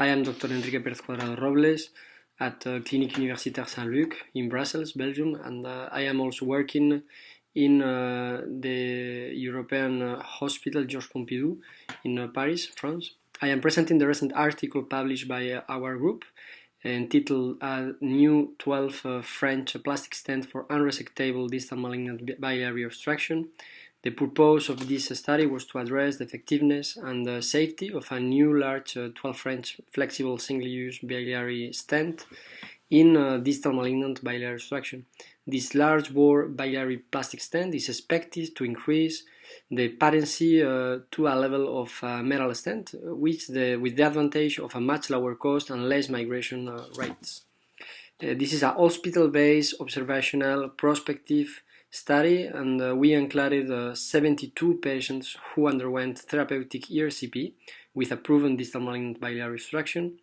I am Dr. Enrique Pérez-Cuadrado-Robles at Clinique Universitaire Saint-Luc in Brussels, Belgium, and I am also working in the European Hospital Georg in Paris, France. I am presenting the recent article published by our group entitled New 12 French Plastic Stent for Unresectable Distal Malignant Biliary Obstruction. The purpose of this study was to address the effectiveness and the safety of a new large 12 French flexible single-use biliary stent in distal malignant biliary obstruction. This large bore biliary plastic stent is expected to increase the patency to a level of metal stent, with the advantage of a much lower cost and less migration rates. This is a hospital-based observational prospective study, and we included 72 patients who underwent therapeutic ERCP with a proven distal malignant biliary obstruction.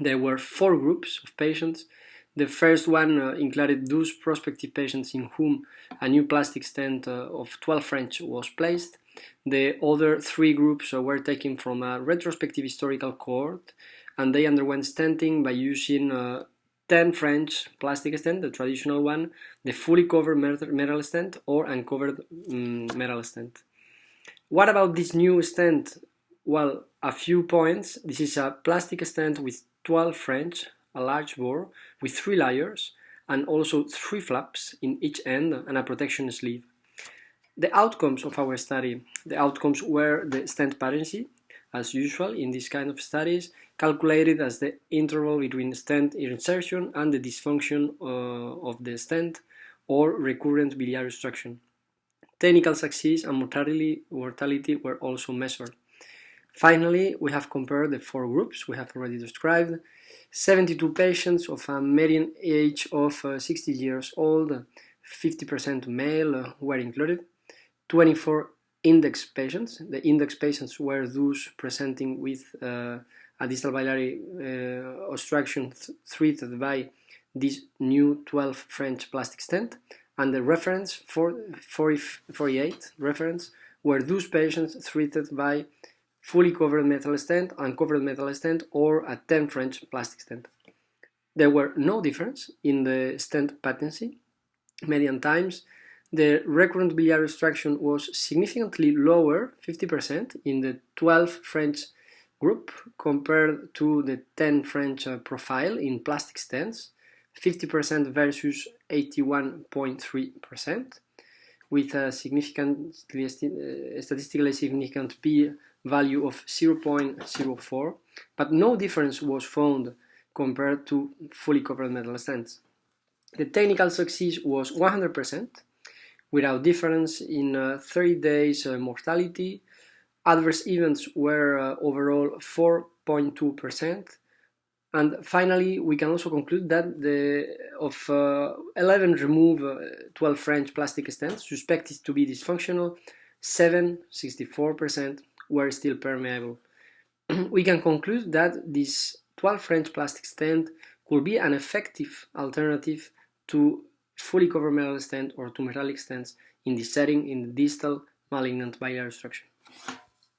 There were 4 groups of patients. The first one included those prospective patients in whom a new plastic stent of 12 French was placed. The other 3 groups were taken from a retrospective historical cohort, and they underwent stenting by using 10 French plastic stent, the traditional one, the fully covered metal stent, or uncovered metal stent. What about this new stent? Well, a few points. This is a plastic stent with 12 French, a large bore, with 3 layers, and also 3 flaps in each end and a protection sleeve. The outcomes of our study. The outcomes were the stent patency, as usual in this kind of studies, calculated as the interval between stent insertion and the dysfunction of the stent or recurrent biliary obstruction. Technical success and mortality were also measured. Finally, we have compared the 4 groups we have already described. 72 patients of a median age of 60 years old, 50% male were included. 24 index patients. The index patients were those presenting with a distal biliary obstruction treated by this new 12 French plastic stent, and the reference 48 reference were those patients treated by fully covered metal stent, uncovered metal stent, or a 10 French plastic stent. There were no difference in the stent patency. Median times, the recurrent biliary obstruction was significantly lower, 50%, in the 12 French group compared to the 10 French profile in plastic stents, 50% versus 81.3%, with a statistically significant p-value of 0.04, but no difference was found compared to fully covered metal stents. The technical success was 100%, without difference in 30 days mortality. Adverse events were overall 4.2%. And finally, we can also conclude that of 11 removed 12 French plastic stents suspected to be dysfunctional, 64%, were still permeable. We can conclude that this 12 French plastic stent could be an effective alternative to fully covered metal stent or to metallic stents in this setting in the distal malignant biliary obstruction.